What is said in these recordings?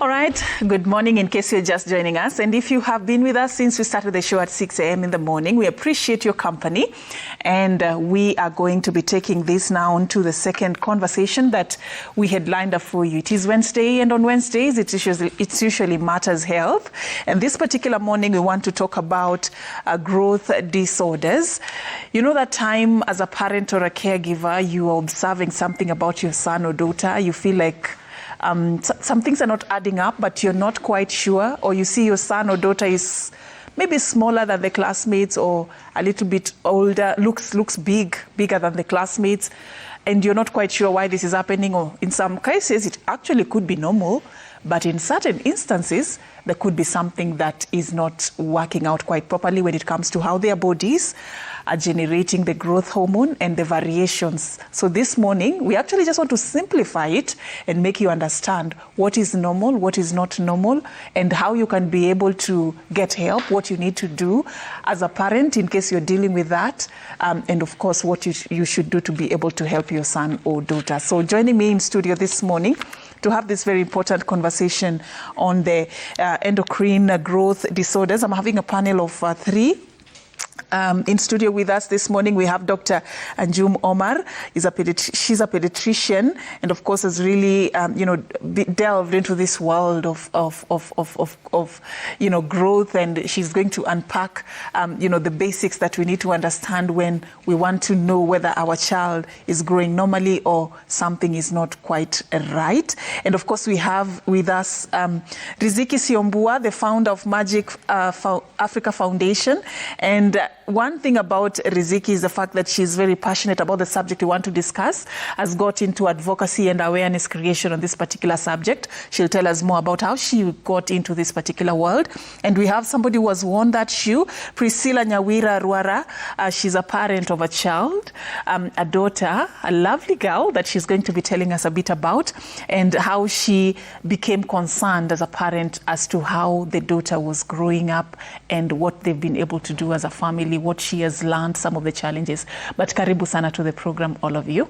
All right, good morning in case you're just joining us. And if you have been with us since we started the show at 6 a.m. in the morning, we appreciate your company. And we are going to be taking this now into the second conversation that we had lined up for you. It is Wednesday, and on Wednesdays, it's usually Matters Health. And this particular morning, we want to talk about growth disorders. You know that time as a parent or a caregiver, you are observing something about your son or daughter, you feel like some things are not adding up, but you're not quite sure, or you see your son or daughter is maybe smaller than the classmates or a little bit older, looks bigger than the classmates, and you're not quite sure why this is happening, or in some cases it actually could be normal, but in certain instances there could be something that is not working out quite properly when it comes to how their bodies are generating the growth hormone and the variations. So this morning, we actually just want to simplify it and make you understand what is normal, what is not normal, and how you can be able to get help, what you need to do as a parent in case you're dealing with that, and of course, what you should do to be able to help your son or daughter. So joining me in studio this morning to have this very important conversation on the endocrine growth disorders, I'm having a panel of three. In studio with us this morning, we have Dr. Anjum Omar. She's a pediatrician, and of course has really, delved into this world of growth, and she's going to unpack, the basics that we need to understand when we want to know whether our child is growing normally or something is not quite right. And of course, we have with us Riziki Siombua, the founder of Magic Africa Foundation, and one thing about Riziki is the fact that she's very passionate about the subject we want to discuss, has got into advocacy and awareness creation on this particular subject. She'll tell us more about how she got into this particular world. And we have somebody who has worn that shoe, Priscilla Nyawira Ruara. She's a parent of a child, a daughter, a lovely girl that she's going to be telling us a bit about, and how she became concerned as a parent as to how the daughter was growing up and what they've been able to do as a family, what she has learned, some of the challenges. But karibu sana to the program, all of you.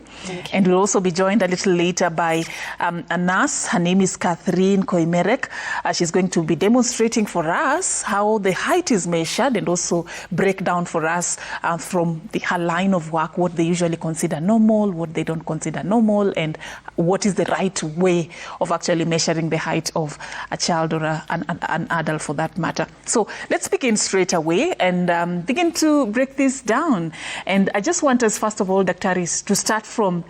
And we'll also be joined a little later by a nurse. Her name is Catherine Koimerek. She's going to be demonstrating for us how the height is measured, and also break down for us from her line of work what they usually consider normal, what they don't consider normal, and what is the right way of actually measuring the height of a child or an adult for that matter. So let's begin straight away and begin to break this down. And I just want us, first of all, Daktaris, to start from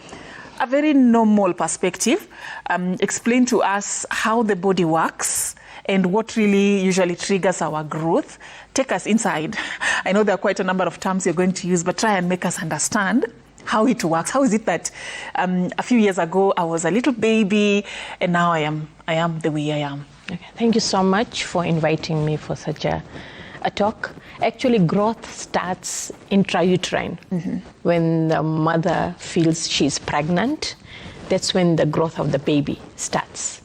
a very normal perspective. Explain to us how the body works and what really usually triggers our growth. Take us inside. I know there are quite a number of terms you're going to use, but try and make us understand how it works. How is it that a few years ago I was a little baby and now I am the way I am? Okay. Thank you so much for inviting me for such a talk. Actually, growth starts intrauterine. When the mother feels she's pregnant, that's when the growth of the baby starts.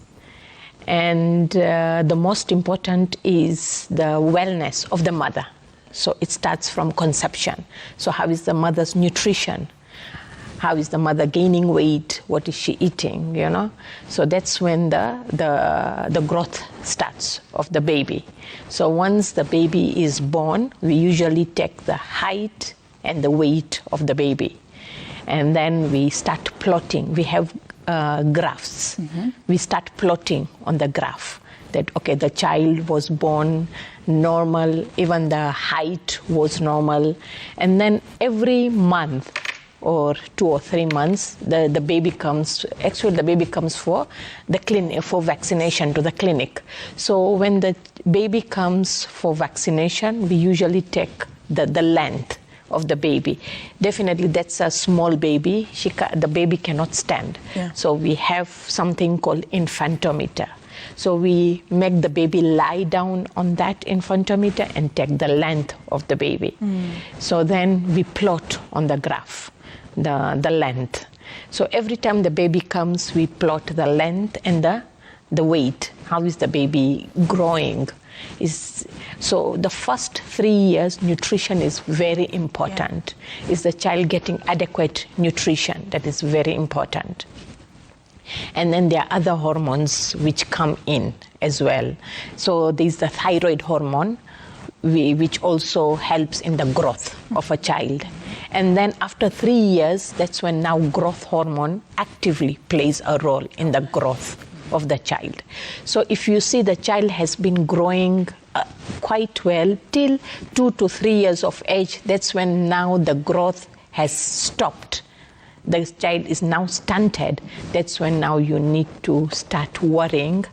And the most important is the wellness of the mother. So it starts from conception. So how is the mother's nutrition? How is the mother gaining weight? What is she eating, So that's when the growth starts of the baby. So once the baby is born, we usually take the height and the weight of the baby. And then we start plotting. We have graphs. We start plotting on the graph that, okay, the child was born normal, even the height was normal. And then every month, or 2 or 3 months, the baby comes for the clinic, for vaccination to the clinic. So when the baby comes for vaccination, we usually take the length of the baby. Definitely that's a small baby. The baby cannot stand. Yeah. So we have something called infantometer. So we make the baby lie down on that infantometer and take the length of the baby. So then we plot on the graph the length. So every time the baby comes, we plot the length and the weight. How is the baby growing? So the first 3 years, nutrition is very important. Is the child getting adequate nutrition? That is very important. And then there are other hormones which come in as well. So there's the thyroid hormone, which also helps in the growth of a child. And then after 3 years, that's when now growth hormone actively plays a role in the growth of the child. So if you see the child has been growing quite well till 2 to 3 years of age, that's when now the growth has stopped. The child is now stunted. That's when now you need to start worrying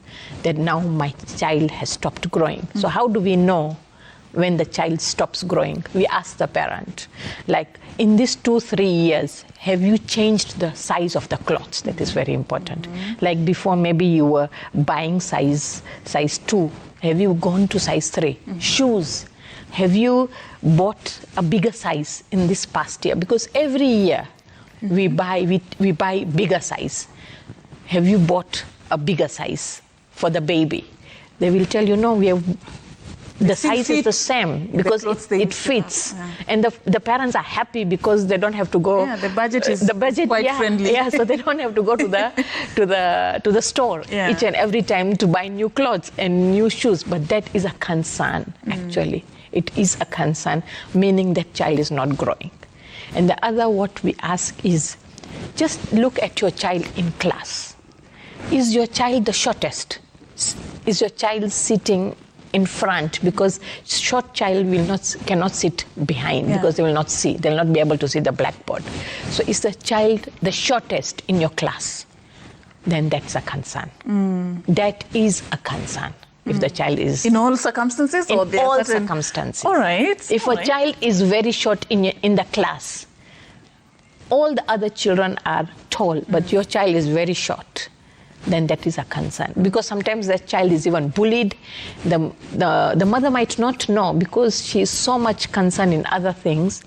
that now my child has stopped growing. So how do we know when the child stops growing? We ask the parent, like, in these 2-3 years, have you changed the size of the clothes? That is very important. Like before, maybe you were buying size 2. Have you gone to size 3? Shoes. Have you bought a bigger size in this past year? Because every year we buy bigger size. Have you bought a bigger size for the baby? They will tell you, no, we have. The size is the same because it fits, and the parents are happy because they don't have to go. Yeah, the budget is quite friendly. Yeah, so they don't have to go to the store each and every time to buy new clothes and new shoes. But that is a concern, actually. It is a concern, meaning that child is not growing. And the other, what we ask is, just look at your child in class. Is your child the shortest? Is your child sitting in front? Because short child cannot sit behind because they will not see. They will not be able to see the blackboard. So is the child the shortest in your class? Then that's a concern. That is a concern. If the child is in all circumstances, in all circumstances. All right. If a child is very short in the class, all the other children are tall, but your child is very short, then that is a concern. Because sometimes that child is even bullied. The mother might not know because she is so much concerned in other things.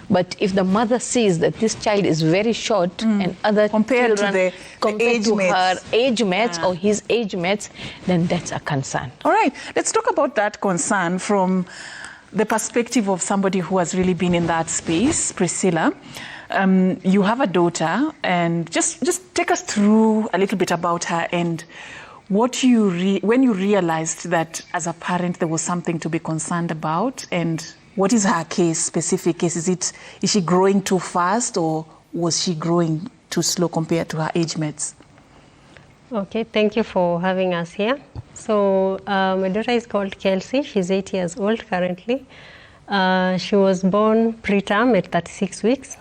But if the mother sees that this child is very short and other compared children compared to her age mates or his age mates, then that's a concern. All right, let's talk about that concern from the perspective of somebody who has really been in that space. Priscilla, you have a daughter, and just take us through a little bit about her and what when you realized that as a parent there was something to be concerned about, and what is her specific case? Is she growing too fast, or was she growing too slow compared to her age mates? Okay, thank you for having us here. So my daughter is called Kelsey. She's 8 years old currently. She was born preterm at 36 weeks.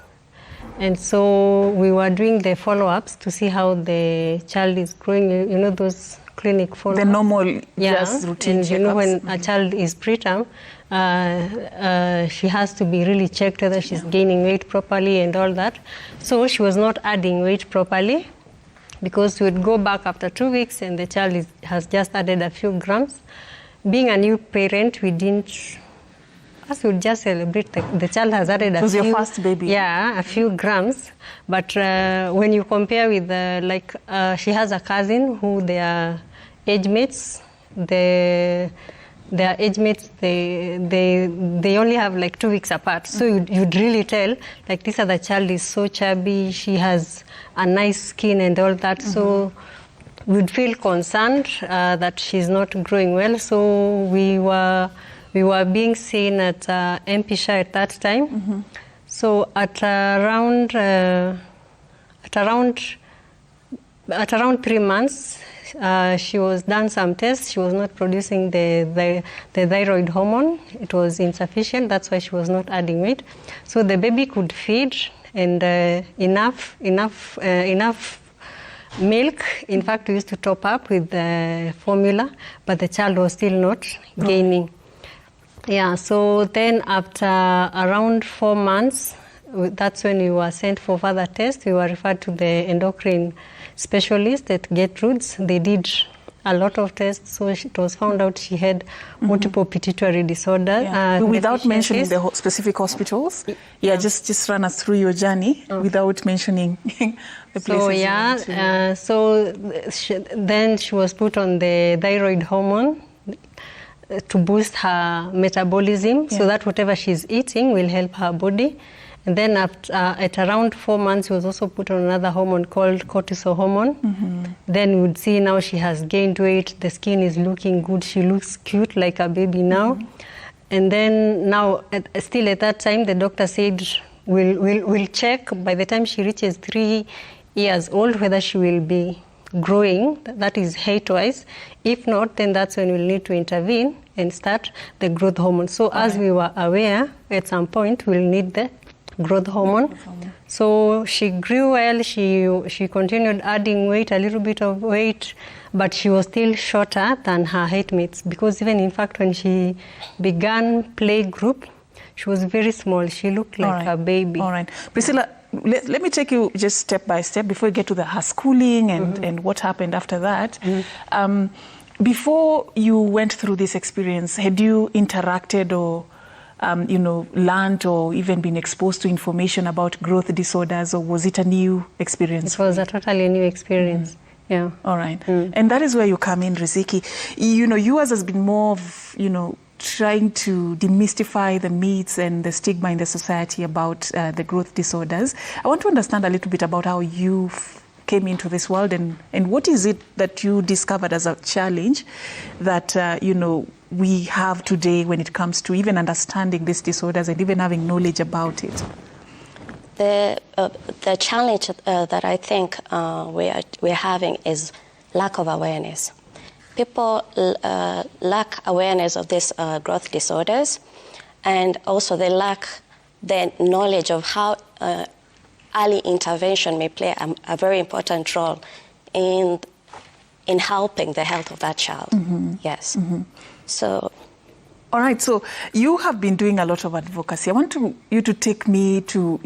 And so we were doing the follow-ups to see how the child is growing, you know, those clinic follow-ups. The normal, just routine and checkups. You know, when a child is preterm, she has to be really checked whether she's gaining weight properly and all that. So she was not adding weight properly, because we would go back after 2 weeks and the child has just added a few grams. Being a new parent, we didn't... Us would just celebrate the child has added a few... It was your first baby. Yeah, a few grams. But when you compare with, she has a cousin who their age mates, their age mates, they only have like 2 weeks apart. So you'd really tell, like, this other child is so chubby, she has a nice skin and all that. So we'd feel concerned that she's not growing well. So we were being seen at MPSHA at that time. So at around 3 months, she was done some tests. She was not producing the thyroid hormone. It was insufficient. That's why she was not adding weight. So the baby could feed and enough milk. In fact, we used to top up with the formula, but the child was still not gaining. Yeah, so then after around 4 months, that's when we were sent for further tests. We were referred to the endocrine specialist at Gertrude's. They did a lot of tests, so it was found out she had multiple pituitary disorder. Without mentioning the specific hospitals? Just run us through your journey without mentioning the places. Then she was put on the thyroid hormone to boost her metabolism, so that whatever she's eating will help her body. And then at around 4 months, she was also put on another hormone called cortisol hormone. Then we would see now she has gained weight, the skin is looking good, she looks cute like a baby now. And then now, still at that time, the doctor said, we'll check by the time she reaches 3 years old whether she will be growing, that is height-wise. If not, then that's when we'll need to intervene and start the growth hormone. So as we were aware, at some point, we'll need the growth hormone. So she grew well, she continued adding weight, a little bit of weight, but she was still shorter than her height mates, because even in fact when she began play group, she was very small. She looked like a baby. All right. Priscilla, let me take you just step by step before we get to her schooling and what happened after that. Before you went through this experience, had you interacted or learned or even been exposed to information about growth disorders, or was it a new experience? It was a totally new experience. Yeah. All right. And that is where you come in, Riziki. Yours has been more of, trying to demystify the myths and the stigma in the society about the growth disorders. I want to understand a little bit about how you came into this world and what is it that you discovered as a challenge that, we have today when it comes to even understanding these disorders and even having knowledge about it? The challenge that I think we're having is lack of awareness. People lack awareness of these growth disorders, and also they lack the knowledge of how early intervention may play a very important role in helping the health of that child. Yes. So. All right, so you have been doing a lot of advocacy. I want you to take me to,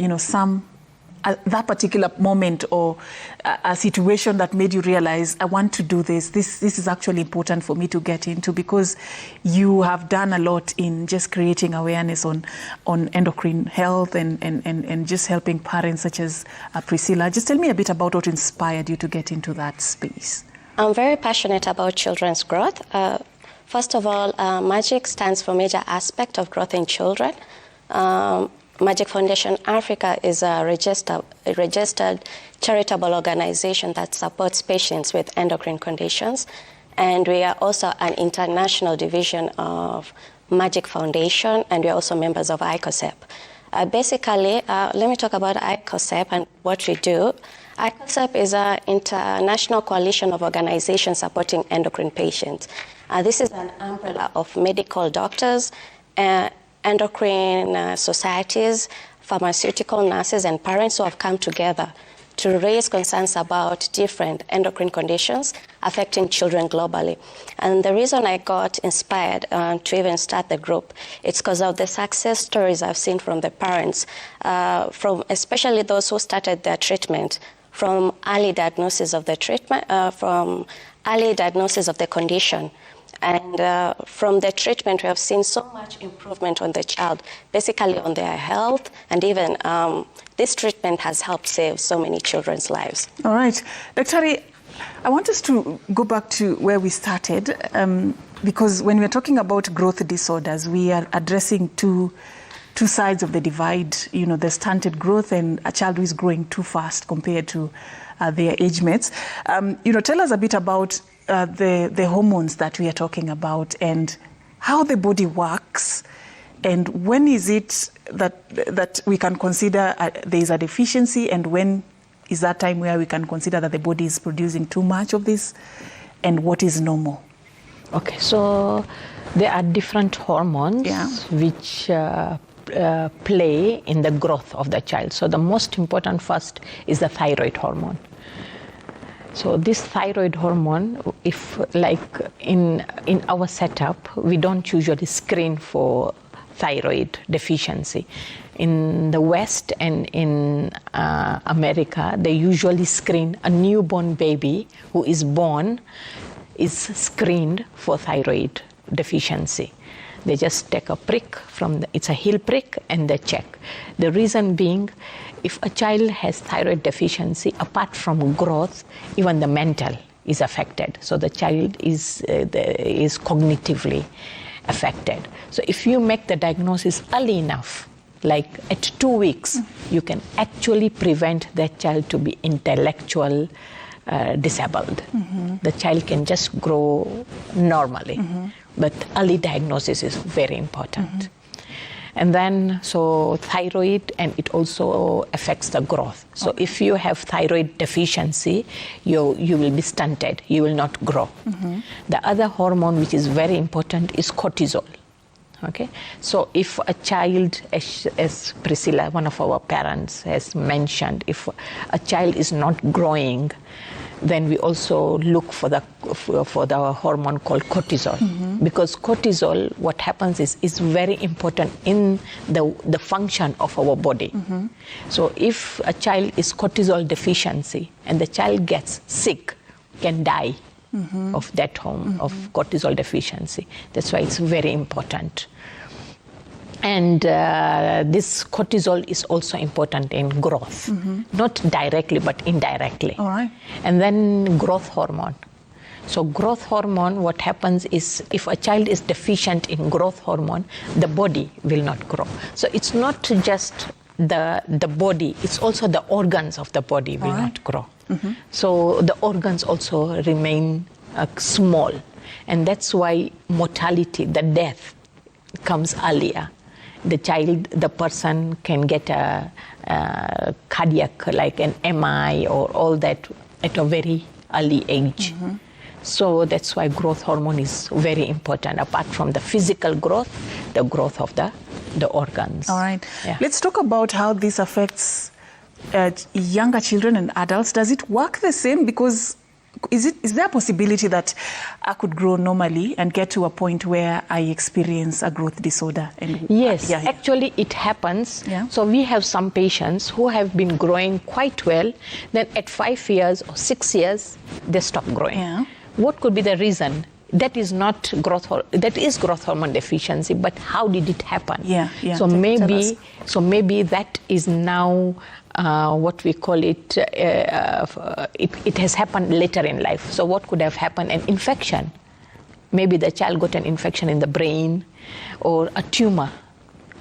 that particular moment or a situation that made you realize, I want to do this. This is actually important for me to get into, because you have done a lot in just creating awareness on endocrine health and just helping parents such as Priscilla. Just tell me a bit about what inspired you to get into that space. I'm very passionate about children's growth. First of all, MAGIC stands for Major Aspect of Growth in Children. MAGIC Foundation Africa is a registered charitable organization that supports patients with endocrine conditions. And we are also an international division of MAGIC Foundation, and we are also members of ICOSEP. Basically, let me talk about ICOSEP and what we do. ICOSEP is an international coalition of organizations supporting endocrine patients. This is an umbrella of medical doctors, endocrine societies, pharmaceutical nurses, and parents who have come together to raise concerns about different endocrine conditions affecting children globally. And the reason I got inspired to even start the group, it's because of the success stories I've seen from the parents, from especially those who started their treatment from early diagnosis of the treatment, from early diagnosis of the condition. And from the treatment, we have seen so much improvement on the child, basically on their health, and even this treatment has helped save so many children's lives. All right. Dr. I want us to go back to where we started, because when we're talking about growth disorders, we are addressing two sides of the divide, the stunted growth and a child who is growing too fast compared to their age mates. Tell us a bit about the hormones that we are talking about and how the body works, and when is it that we can consider there is a deficiency, and when is that time where we can consider that the body is producing too much of this, and what is normal? Okay, so there are different hormones which play in the growth of the child. So the most important first is the thyroid hormone. So this thyroid hormone, if like in our setup, we don't usually screen for thyroid deficiency. In the West and in America, they usually screen a newborn baby who is born is screened for thyroid deficiency. They just take a prick it's a heel prick, and they check. The reason being, if a child has thyroid deficiency, apart from growth, even the mental is affected. So the child is cognitively affected. So if you make the diagnosis early enough, like at 2 weeks, you can actually prevent that child to be intellectual disabled. The child can just grow normally, but early diagnosis is very important. And then, so thyroid, and it also affects the growth. So if you have thyroid deficiency, you will be stunted, you will not grow. The other hormone which is very important is cortisol. Okay, so if a child, as Priscilla, one of our parents, has mentioned, if a child is not growing, then we also look for the hormone called cortisol, because cortisol, what happens is very important in the function of our body. So if a child is cortisol deficiency and the child gets sick, can die of that of cortisol deficiency. That's why it's very important. And this cortisol is also important in growth, not directly but indirectly. All right. And then growth hormone. So growth hormone, what happens is if a child is deficient in growth hormone, the body will not grow. So it's not just the body, it's also the organs of the body will not grow. So the organs also remain small. And that's why mortality, the death, comes earlier. The person can get a cardiac, like an MI or all that at a very early age. So that's why growth hormone is very important, apart from the physical growth, the growth of the organs. All right. Yeah. Let's talk about how this affects younger children and adults. Does it work the same? Because is there a possibility that I could grow normally and get to a point where I experience a growth disorder? And yes, actually it happens. Yeah. So we have some patients who have been growing quite well, then at 5 years or 6 years, they stop growing. Yeah. What could be the reason? That is not that is growth hormone deficiency, but how did it happen? Yeah. So maybe that is now what we call it, it has happened later in life. So what could have happened? An infection. Maybe the child got an infection in the brain or a tumor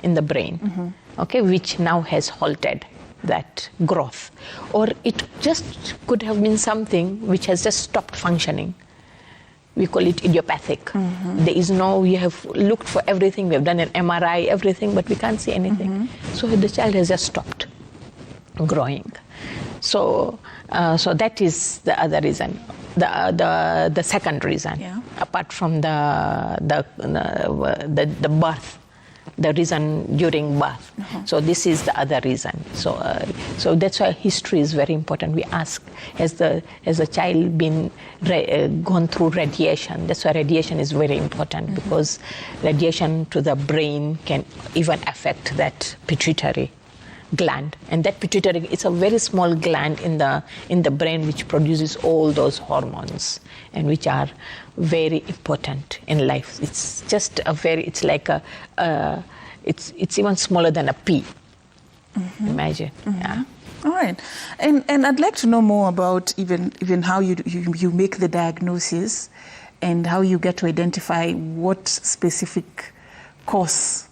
in the brain, okay, which now has halted that growth. Or it just could have been something which has just stopped functioning. We call it idiopathic. There is we have looked for everything, we have done an MRI, everything, but we can't see anything. So the child has just stopped growing. So that is the other reason, the second reason, apart from the birth, the reason during birth. So this is the other reason. So that's why history is very important. We ask, has the child been gone through radiation? That's why radiation is very important, because radiation to the brain can even affect that pituitary gland, and that pituitary, it's a very small gland in the brain which produces all those hormones, and which are very important in life. It's just it's like it's even smaller than a pea. Imagine. Yeah. All right, and I'd like to know more about even how you make the diagnosis and how you get to identify what specific cause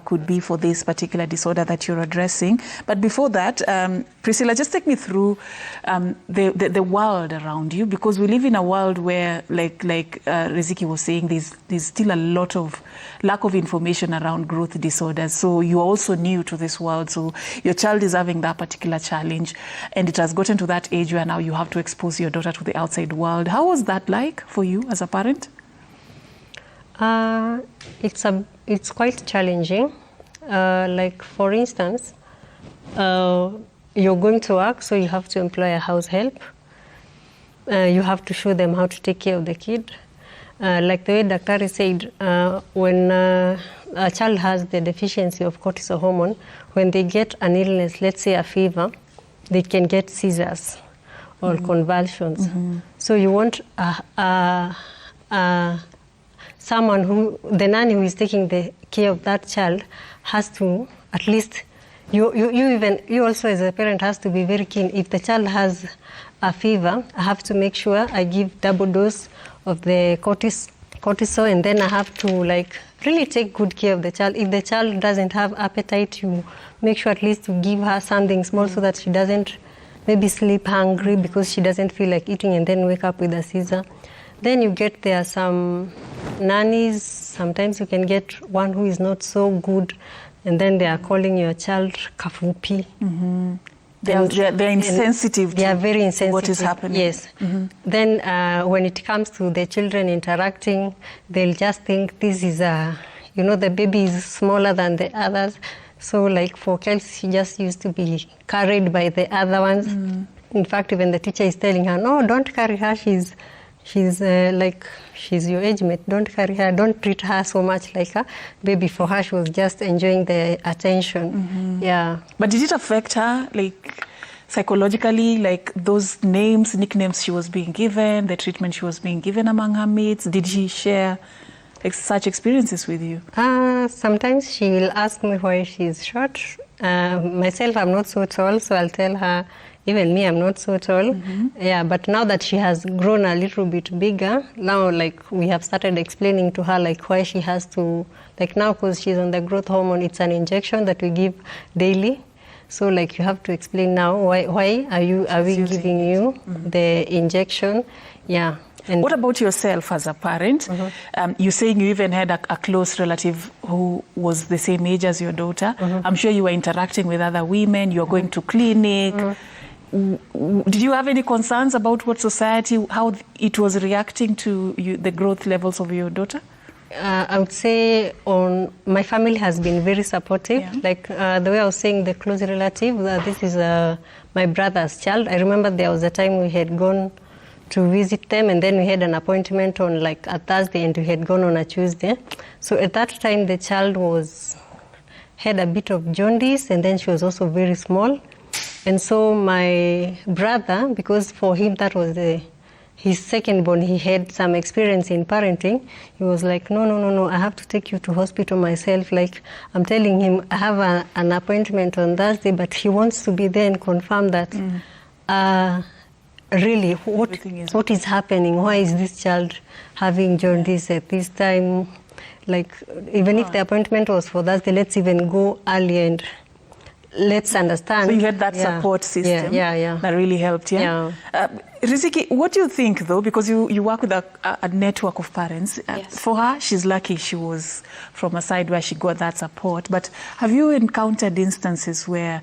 could be for this particular disorder that you're addressing. But before that, Priscilla, just take me through the world around you, because we live in a world where, like Riziki was saying, there's still a lot of lack of information around growth disorders. So you're also new to this world. So your child is having that particular challenge, and it has gotten to that age where now you have to expose your daughter to the outside world. How was that like for you as a parent? It's quite challenging. Like for instance, you're going to work, so you have to employ a house help. You have to show them how to take care of the kid. Like the way Dr. said, when a child has the deficiency of cortisol hormone, when they get an illness, let's say a fever, they can get seizures or convulsions. So you want someone the nanny who is taking the care of that child has to, at least, you also as a parent has to be very keen. If the child has a fever, I have to make sure I give double dose of the cortisol, and then I have to like really take good care of the child. If the child doesn't have appetite, you make sure at least to give her something small so that she doesn't maybe sleep hungry because she doesn't feel like eating and then wake up with a seizure. Then you get there some nannies. Sometimes you can get one who is not so good, and then they are calling your child kafupi. Mm-hmm. They're insensitive. They are very insensitive. What is happening? Yes. Mm-hmm. Then when it comes to the children interacting, they'll just think this is the baby is smaller than the others. So like for Kelsey, she just used to be carried by the other ones. Mm. In fact, even the teacher is telling her, no, don't carry her. She's your age mate. Don't carry her. Don't treat her so much like a baby. For her, she was just enjoying the attention. Mm-hmm. Yeah. But did it affect her, like psychologically, like those nicknames she was being given, the treatment she was being given among her mates? Did she share such experiences with you? Sometimes she will ask me why she's short. Myself, I'm not so tall, so I'll tell her, even me, I'm not so tall. Mm-hmm. Yeah, but now that she has grown a little bit bigger, now like we have started explaining to her like why she has to, like now because she's on the growth hormone, it's an injection that we give daily. So like you have to explain now why are we giving you the injection? Yeah. And what about yourself as a parent? Mm-hmm. You're saying you even had a close relative who was the same age as your daughter. Mm-hmm. I'm sure you were interacting with other women. You're going to clinic. Mm-hmm. Did you have any concerns about what society, how it was reacting to the growth levels of your daughter? I would say my family has been very supportive. Yeah. Like the way I was saying, the close relative, this is my brother's child. I remember there was a time we had gone to visit them, and then we had an appointment on like a Thursday, and we had gone on a Tuesday. So at that time, the child had a bit of jaundice, and then she was also very small. And so my brother, because for him that was his second born, he had some experience in parenting. He was like, no, I have to take you to hospital myself. Like I'm telling him, I have an appointment on Thursday, but he wants to be there and confirm that really what is happening. Why is this child having jaundice at this time? Like even if the appointment was for Thursday, let's even go early and let's understand. So you had that support system that really helped, Riziki, what do you think, though? Because you work with a network of parents. Yes. For her, she's lucky she was from a side where she got that support. But have you encountered instances where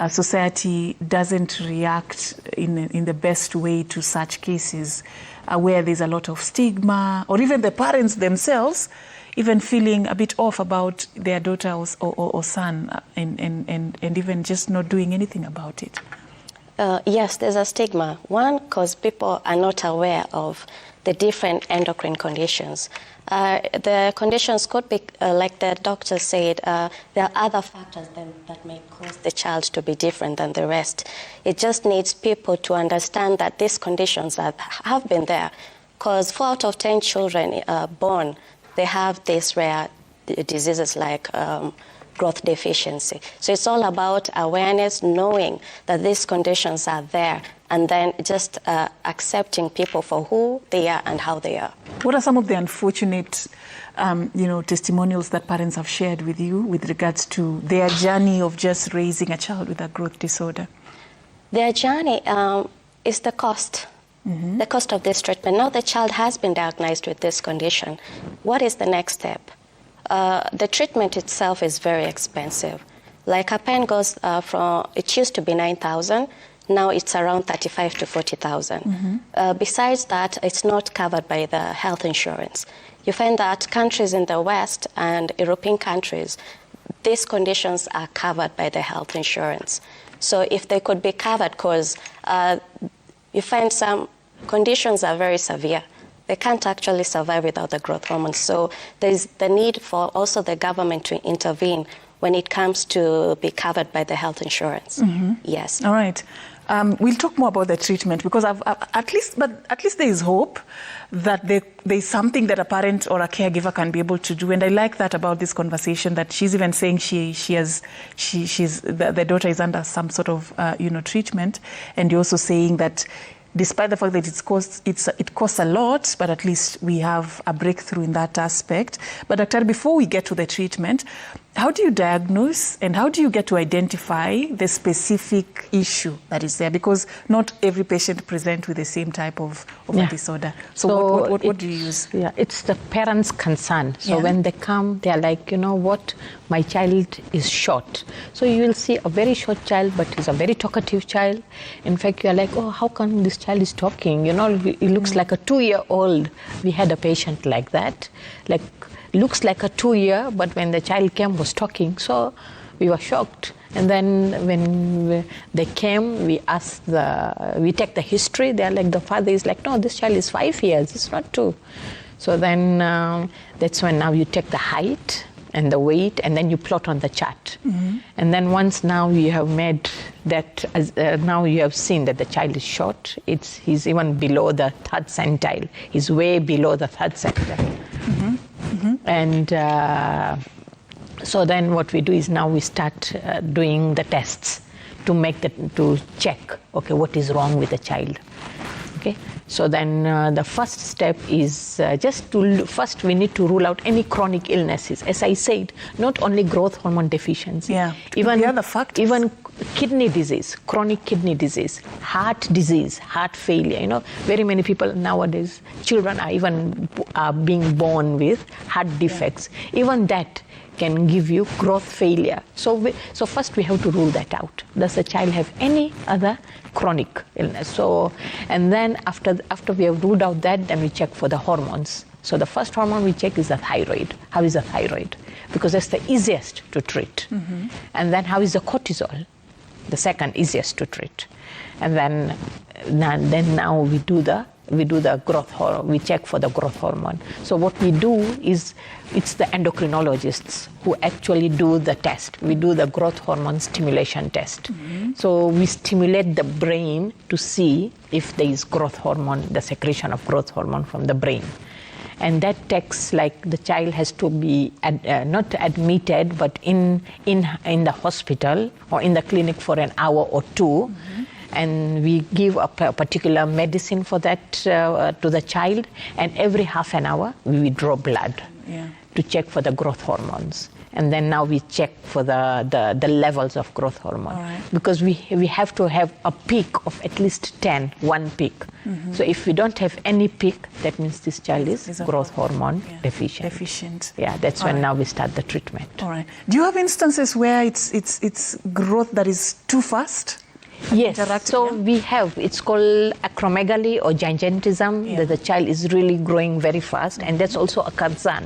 society doesn't react in the best way to such cases, where there's a lot of stigma, or even the parents themselves even feeling a bit off about their daughter or son, and even just not doing anything about it? Yes, there's a stigma. One, because people are not aware of the different endocrine conditions. The conditions could be, like the doctor said, there are other factors that may cause the child to be different than the rest. It just needs people to understand that these conditions have been there, because 4 out of 10 children born, they have these rare diseases like growth deficiency. So it's all about awareness, knowing that these conditions are there, and then just accepting people for who they are and how they are. What are some of the unfortunate testimonials that parents have shared with you with regards to their journey of just raising a child with a growth disorder? Their journey is the cost. Mm-hmm. The cost of this treatment. Now the child has been diagnosed with this condition. What is the next step? The treatment itself is very expensive. Like a pen goes it used to be 9,000, now it's around 35 to 40,000. Mm-hmm. Besides that, it's not covered by the health insurance. You find that countries in the West and European countries, these conditions are covered by the health insurance. So if they could be covered, because you find some conditions are very severe. They can't actually survive without the growth hormones. So there's the need for also the government to intervene when it comes to be covered by the health insurance. Mm-hmm. Yes. All right. We'll talk more about the treatment, because at least there is hope that there's something that a parent or a caregiver can be able to do. And I like that about this conversation, that she's even saying the daughter is under some sort of treatment, and you're also saying that despite the fact that it costs a lot, but at least we have a breakthrough in that aspect. But Dr. before we get to the treatment, how do you diagnose and how do you get to identify the specific issue that is there? Because not every patient presents with the same type of a disorder. So what do you use? Yeah, it's the parents' concern. So when they come, they're like, you know what, my child is short. So you will see a very short child, but he's a very talkative child. In fact, you're like, oh, how come this child is talking? You know, he looks like a 2-year-old. We had a patient like that, like looks like a 2-year, but when the child came was talking, so we were shocked. And then when they came, we take the history. They're like, the father is like, no, this child is 5 years, it's not 2. So then that's when now you take the height and the weight, and then you plot on the chart. And then once now you have made that, now you have seen that the child is short, he's even below the 3rd centile. He's way below the 3rd centile. And so then what we do is now we start doing the tests to check, okay, what is wrong with the child. Okay, so then the first step is first we need to rule out any chronic illnesses. As I said, not only growth hormone deficiency, even the other factors. Even kidney disease, chronic kidney disease, heart disease, heart failure. You know, very many people nowadays, children are even being born with heart defects. Even that can give you growth failure. So first we have to rule that out. Does the child have any other chronic illness? So, and then after we have ruled out that, then we check for the hormones. So the first hormone we check is the thyroid. How is the thyroid? Because that's the easiest to treat. And then how is the cortisol? The second easiest to treat. And then now we do the growth hormone. We check for the growth hormone. So what we do is, it's the endocrinologists who actually do the test. We do the growth hormone stimulation test. So we stimulate the brain to see if there is growth hormone, the secretion of growth hormone from the brain. And that takes, like, the child has to be not admitted, but in the hospital or in the clinic for an hour or 2. And we give a particular medicine for that to the child, and every half an hour we withdraw blood to check for the growth hormones. And then now we check for the levels of growth hormone. Because we have to have a peak of at least 10, one peak. So if we don't have any peak, that means this child is growth hormone deficient. Yeah, that's when now we start the treatment. All right. Do you have instances where it's growth that is too fast? Yes, so we have, it's called acromegaly or gigantism, that the child is really growing very fast, and that's also a concern.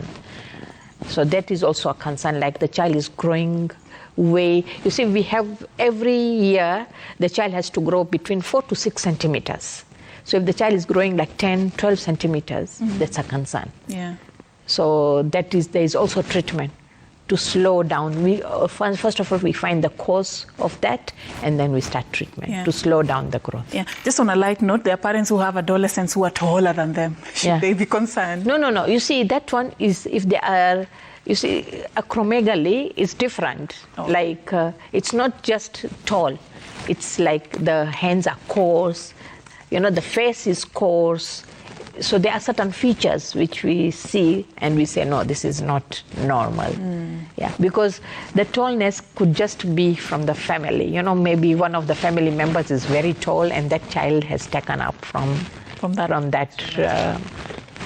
So that is also a concern, like the child is growing way, you see, we have every year, the child has to grow between 4 to 6 centimeters. So if the child is growing like 10, 12 centimeters, that's a concern. So there is also treatment to slow down. We first of all, we find the cause of that, and then we start treatment to slow down the growth. Just on a light note, there are parents who have adolescents who are taller than them. Should they be concerned? No. You see, that one is, if they are, you see, acromegaly is different. Like, it's not just tall. It's like the hands are coarse, you know, the face is coarse. So there are certain features which we see and we say, no, this is not normal. Because the tallness could just be from the family. You know, maybe one of the family members is very tall and that child has taken up from that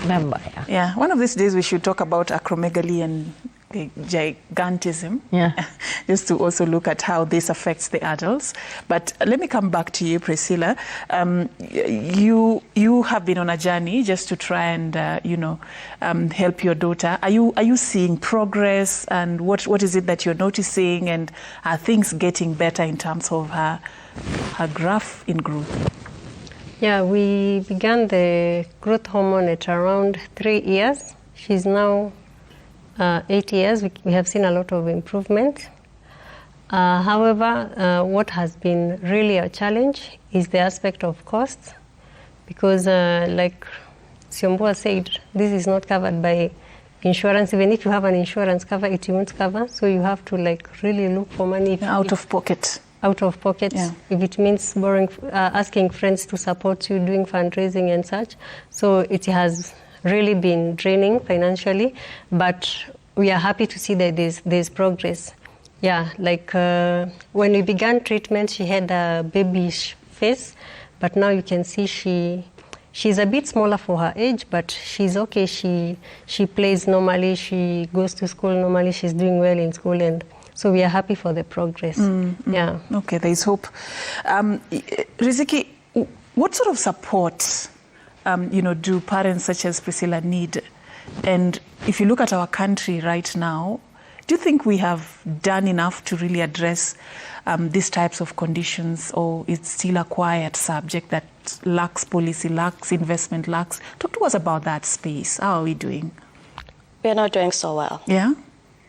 member. One of these days we should talk about acromegaly and gigantism, just to also look at how this affects the adults. But let me come back to you, Priscilla. You have been on a journey just to try and help your daughter. Are you seeing progress, and what is it that you're noticing, and are things getting better in terms of her graph in growth? Yeah, we began the growth hormone at around 3 years. She's now 8 years. We have seen a lot of improvement. However, what has been really a challenge is the aspect of costs, because like Siombua said, this is not covered by insurance. Even if you have an insurance cover, it won't cover. So you have to really look for money. Out of pocket. out of pocket. Yeah. If it means borrowing, asking friends to support you, doing fundraising and such. So it has really been draining financially, but we are happy to see that there's progress. Yeah, like when we began treatment, she had a babyish face, but now you can see she's a bit smaller for her age, but she's okay. She plays normally, she goes to school normally, she's doing well in school, and so we are happy for the progress. Yeah. Okay, there is hope. Riziki, what sort of support do parents such as Priscilla need? And if you look at our country right now, do you think we have done enough to really address these types of conditions, or it's still a quiet subject that lacks policy, lacks investment, lacks? Talk to us about that space. How are we doing? We're not doing so well. Yeah?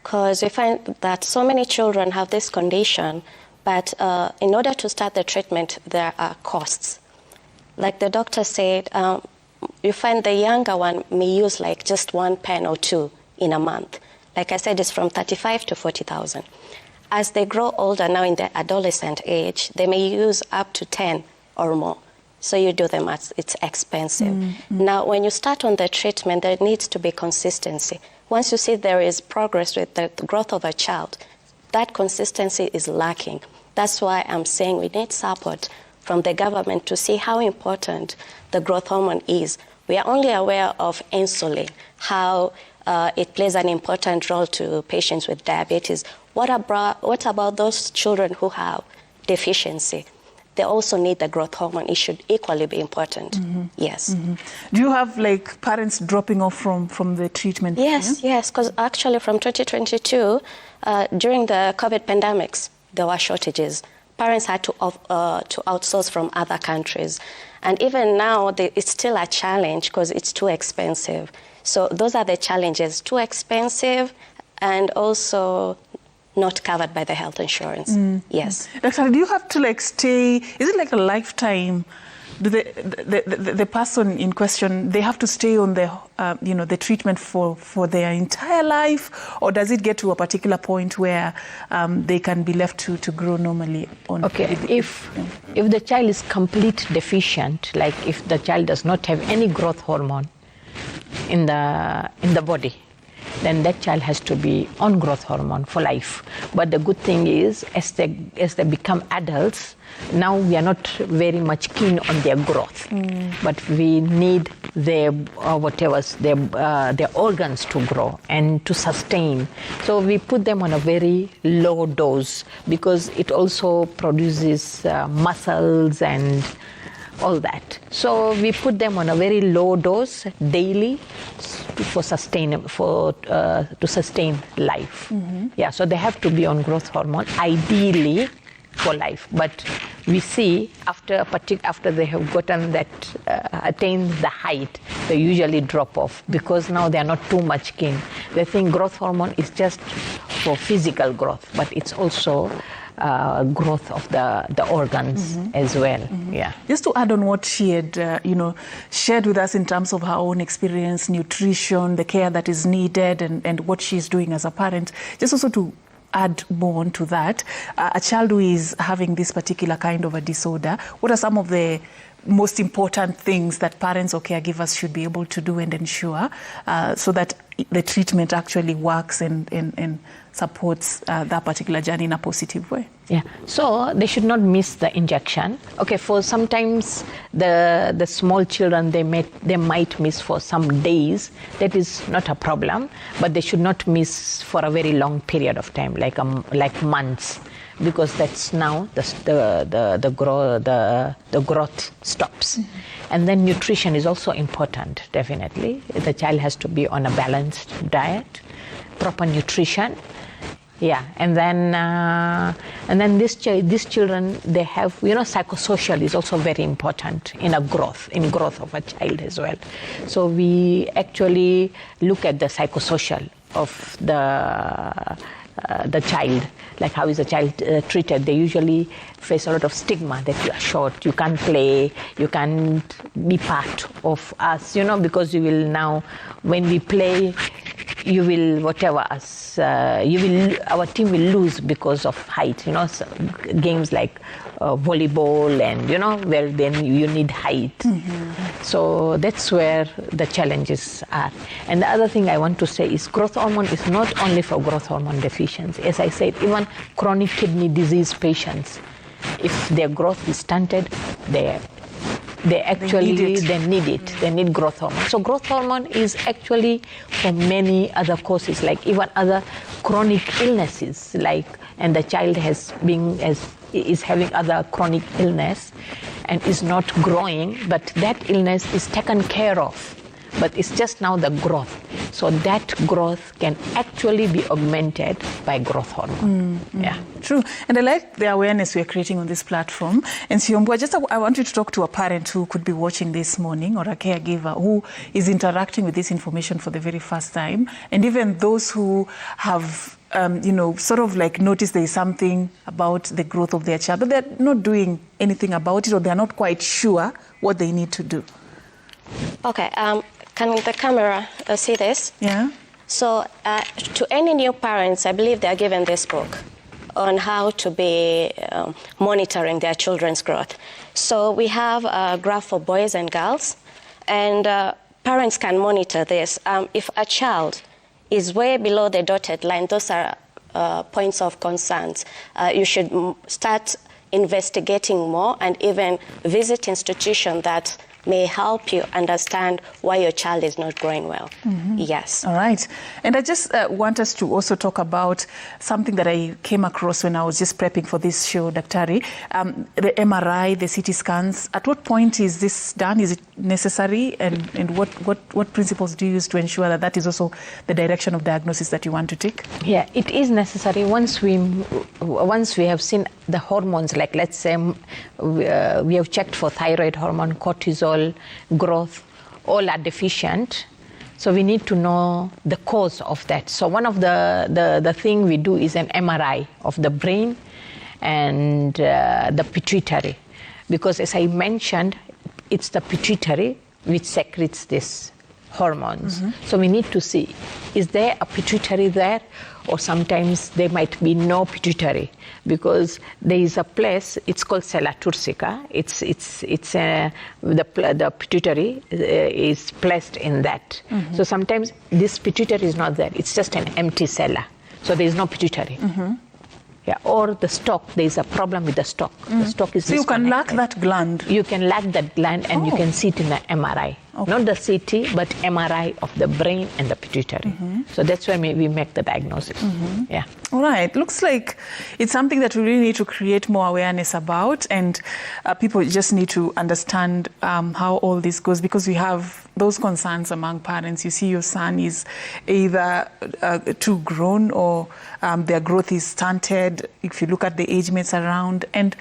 Because we find that so many children have this condition, but in order to start the treatment, there are costs. Like the doctor said, you find the younger one may use like just 1 pen or 2 in a month. Like I said, it's from 35 to 40,000. As they grow older now in the adolescent age, they may use up to 10 or more. So you do the maths, it's expensive. Now, when you start on the treatment, there needs to be consistency. Once you see there is progress with the growth of a child, that consistency is lacking. That's why I'm saying we need support from the government to see how important the growth hormone is. We are only aware of insulin, how it plays an important role to patients with diabetes. What about those children who have deficiency? They also need the growth hormone. It should equally be important. Yes. Do you have like parents dropping off from the treatment? Yes, yes, because actually from 2022, during the COVID pandemics, there were shortages. Parents had to outsource from other countries. And even now, it's still a challenge because it's too expensive. So those are the challenges, too expensive and also not covered by the health insurance. Yes. Doctor, do you have to like stay, is it like a lifetime? Do the person in question, they have to stay on the, the treatment for their entire life, or does it get to a particular point where they can be left to grow normally? Okay, if the child is complete deficient, like if the child does not have any growth hormone in the body, then that child has to be on growth hormone for life. But the good thing is, as they become adults, now we are not very much keen on their growth, but we need their organs to grow and to sustain. So we put them on a very low dose because it also produces muscles and all that. So we put them on a very low dose daily to sustain life. Yeah, so they have to be on growth hormone, ideally for life. But we see after they have gotten that, attained the height, they usually drop off because now they are not too much keen. They think growth hormone is just for physical growth, but it's also growth of the organs as well. Yeah. Just to add on what she had, shared with us in terms of her own experience, nutrition, the care that is needed, and what she's doing as a parent. Just also to add more on to that, a child who is having this particular kind of a disorder, what are some of the most important things that parents or caregivers should be able to do and ensure so that the treatment actually works and supports that particular journey in a positive way? Yeah, so they should not miss the injection. Okay, for sometimes the small children, they might miss for some days. That is not a problem, but they should not miss for a very long period of time, like months, because that's now the growth stops. And then nutrition is also important, definitely. The child has to be on a balanced diet, proper nutrition. Yeah, and then these children, they have, psychosocial is also very important in growth of a child as well. So we actually look at the psychosocial of the child, like how is the child treated. They usually face a lot of stigma that you are short, you can't play, you can't be part of us, because you will now, when we play, you will whatever us our team will lose because of height. So games like volleyball and where then you need height. So that's where the challenges are. And the other thing I want to say is growth hormone is not only for growth hormone deficiency. As I said, even chronic kidney disease patients, if their growth is stunted, they need it. They need growth hormone. So growth hormone is actually for many other causes, like even other chronic illnesses, and the child is having other chronic illness and is not growing, but that illness is taken care of. But it's just now the growth. So that growth can actually be augmented by growth hormone. Yeah. True. And I like the awareness we're creating on this platform. And Siombu, I want you to talk to a parent who could be watching this morning, or a caregiver who is interacting with this information for the very first time. And even those who have sort of like noticed there is something about the growth of their child, but they're not doing anything about it, or they're not quite sure what they need to do. Okay. Can the camera see this? Yeah. So to any new parents, I believe they are given this book on how to be monitoring their children's growth. So we have a graph for boys and girls, and parents can monitor this. If a child is way below the dotted line, those are points of concerns. You should start investigating more and even visit institutions that may help you understand why your child is not growing well. Yes. All right. And I just want us to also talk about something that I came across when I was just prepping for this show, Daktari. The MRI, the CT scans, at what point is this done? Is it necessary? And what principles do you use to ensure that that is also the direction of diagnosis that you want to take? Yeah, it is necessary. Once we have seen the hormones, like let's say we have checked for thyroid hormone, cortisol, growth, all are deficient. So we need to know the cause of that. So one of the thing we do is an MRI of the brain and the pituitary. Because as I mentioned, it's the pituitary which secretes this hormones. So we need to see, is there a pituitary there? Or sometimes there might be no pituitary, because there is a place, it's called sella turcica. The pituitary is placed in that. So sometimes this pituitary is not there, it's just an empty sella. So there is no pituitary. Yeah, or the stalk, there is a problem with the stalk. The stalk is so you can lack that gland. You can lack that gland, and you can see it in the MRI. Okay. Not the CT, but MRI of the brain and the pituitary. So that's where we make the diagnosis. Yeah. All right. Looks like it's something that we really need to create more awareness about, and people just need to understand how all this goes, because we have those concerns among parents. You see your son is either too grown or their growth is stunted, if you look at the age mates around. And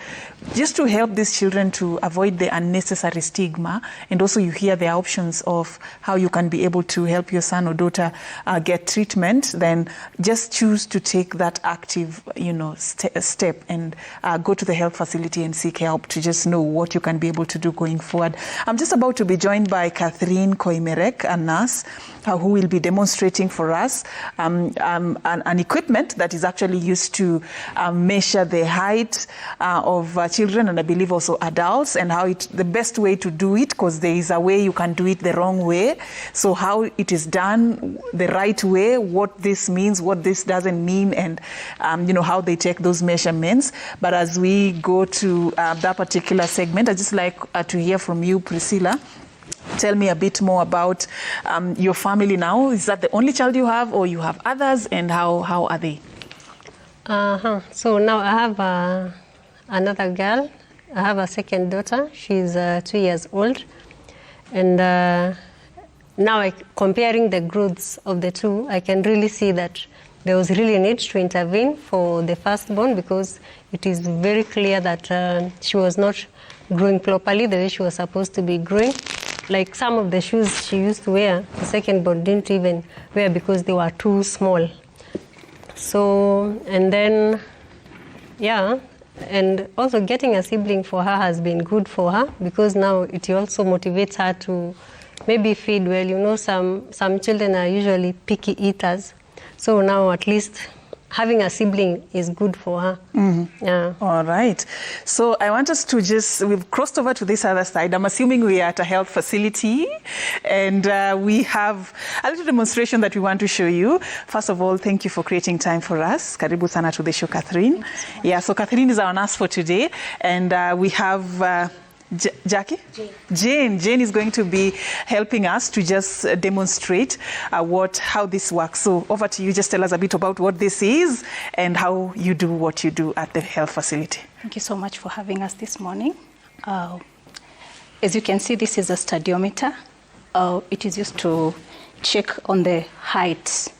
just to help these children to avoid the unnecessary stigma, and also you hear the options of how you can be able to help your son or daughter get treatment, then just choose to take that active step and go to the health facility and seek help to just know what you can be able to do going forward. I'm just about to be joined by Catherine Koimerek, a nurse, who will be demonstrating for us an equipment that is actually used to measure the height of children, and I believe also adults, and how the best way to do it, because there is a way you can do it the wrong way. So how it is done the right way, what this means, what this doesn't mean, and how they take those measurements. But as we go to that particular segment, I'd just like to hear from you, Priscilla. Tell me a bit more about your family now. Is that the only child you have, or you have others, and how are they? So now I have another girl. I have a second daughter. She's 2 years old. And now comparing the growths of the two, I can really see that there was really a need to intervene for the firstborn, because it is very clear that she was not growing properly the way she was supposed to be growing. Like some of the shoes she used to wear, the secondborn didn't even wear because they were too small. So, and then, yeah, and also getting a sibling for her has been good for her, because now it also motivates her to maybe feed well. You know, some children are usually picky eaters. So now at least having a sibling is good for her. Yeah. All right. So I want us to we've crossed over to this other side. I'm assuming we are at a health facility and we have a little demonstration that we want to show you. First of all, thank you for creating time for us. Karibu sana to the show, Catherine. Yeah, so Catherine is our nurse for today. And we have Jackie? Jane is going to be helping us to just demonstrate how this works. So over to you, just tell us a bit about what this is and how you do what you do at the health facility. Thank you so much for having us this morning. As you can see, this is a stadiometer. It is used to check on the height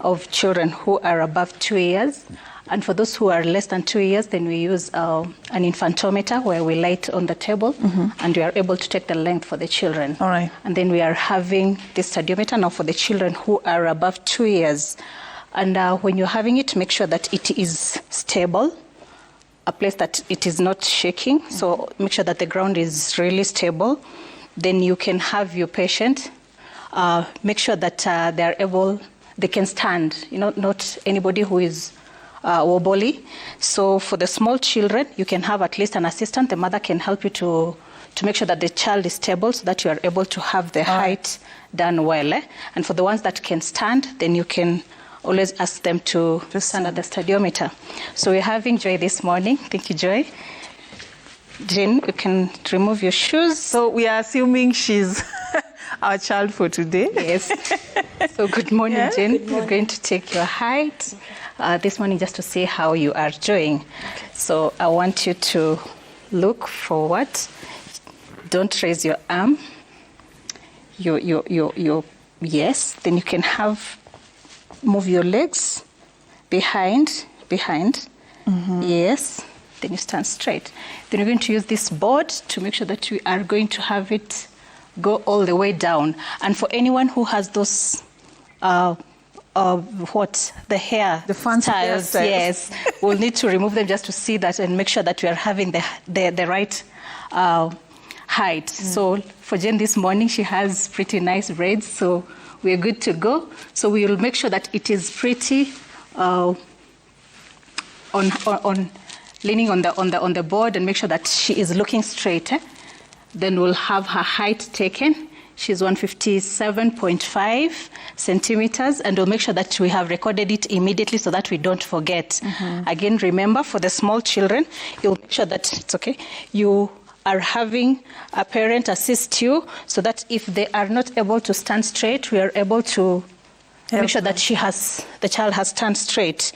of children who are above 2 years. And for those who are less than 2 years, then we use an infantometer where we lay it on the table and we are able to take the length for the children. All right. And then we are having this stadiometer now for the children who are above 2 years. And when you're having it, make sure that it is stable, a place that it is not shaking. So make sure that the ground is really stable. Then you can have your patient, make sure that they can stand, not anybody who is wobbly. So for the small children, you can have at least an assistant. The mother can help you to make sure that the child is stable so that you are able to have the height done well. And for the ones that can stand, then you can always ask them to stand at the stadiometer. So we're having Joy this morning. Thank you, Joy. Jane, you can remove your shoes. So we are assuming she's our child for today. Yes. So good morning, Jane. We're going to take your height this morning just to see how you are doing. So I want you to look forward. Don't raise your arm. Yes. Then you can move your legs behind. Yes. Then you stand straight. Then you're going to use this board to make sure that we are going to have it go all the way down. And for anyone who has those, the hair, the fancy styles, yes, we'll need to remove them just to see that and make sure that we are having the right height. So for Jen this morning, she has pretty nice braids, so we're good to go. So we will make sure that it is pretty leaning on the board and make sure that she is looking straight. Then we'll have her height taken. She's 157.5 centimeters, and we'll make sure that we have recorded it immediately so that we don't forget. Again, remember, for the small children, you'll make sure that it's okay. You are having a parent assist you so that if they are not able to stand straight, we are able to make sure that the child has stand straight.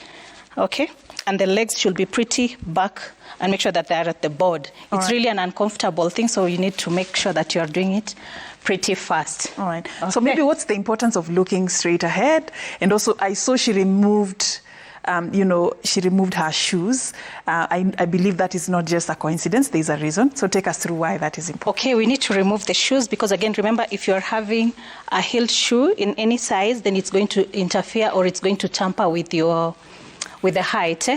Okay? And the legs should be pretty back and make sure that they are at the board. It's really an uncomfortable thing, so you need to make sure that you are doing it pretty fast. All right. Okay. So maybe what's the importance of looking straight ahead? And also, I saw she removed, she removed her shoes. I believe that is not just a coincidence. There's a reason. So take us through why that is important. Okay, we need to remove the shoes because, again, remember, if you're having a heeled shoe in any size, then it's going to interfere or it's going to tamper with the height.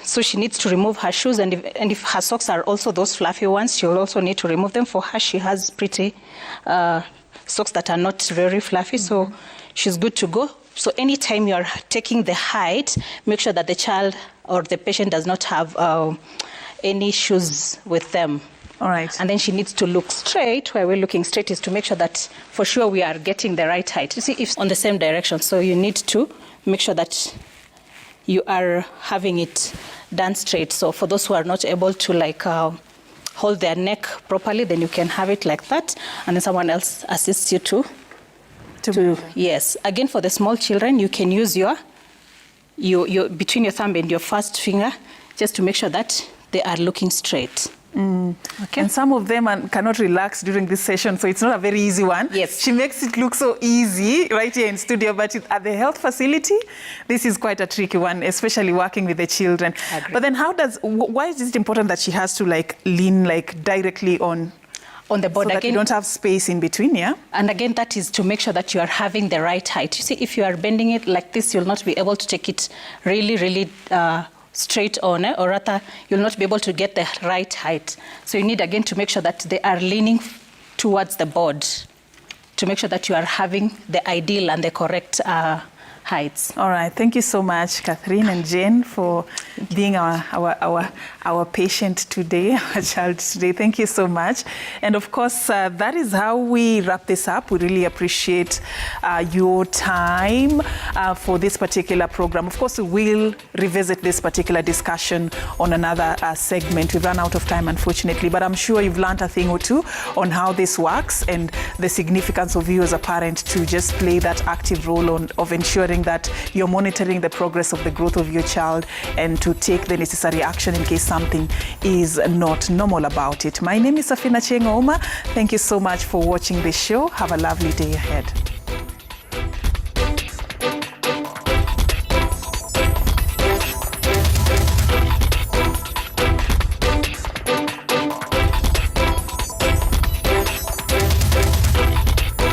So she needs to remove her shoes, and if her socks are also those fluffy ones, she'll also need to remove them. For her, she has pretty socks that are not very fluffy, so she's good to go. So anytime you're taking the height, make sure that the child or the patient does not have any shoes with them. All right. And then she needs to look straight. Where we're looking straight is to make sure that for sure we are getting the right height. You see, if on the same direction, so you need to make sure that you are having it done straight. So for those who are not able to hold their neck properly, then you can have it like that, and then someone else assists you to yes. Again, for the small children, you can use your between your thumb and your first finger just to make sure that they are looking straight. Okay. And some of them cannot relax during this session, so it's not a very easy one. Yes. She makes it look so easy right here in studio, but at the health facility, this is quite a tricky one, especially working with the children. But then why is it important that she has to lean directly on the board, so that you don't have space in between, yeah? And again, that is to make sure that you are having the right height. You see, if you are bending it like this, you'll not be able to take it really, really straight on, or rather, you'll not be able to get the right height. So you need, again, to make sure that they are leaning towards the board. to make sure that you are having the ideal and the correct heights. All right. Thank you so much, Catherine and Jane, for being our patient today, our child today. Thank you so much. And of course, that is how we wrap this up. We really appreciate your time for this particular program. Of course, we will revisit this particular discussion on another segment. We've run out of time, unfortunately, but I'm sure you've learned a thing or two on how this works and the significance of you as a parent to just play that active role of ensuring that you're monitoring the progress of the growth of your child and to take the necessary action in case something is not normal about it. My name is Safina Cheng Ouma. Thank you so much for watching this show. Have a lovely day ahead.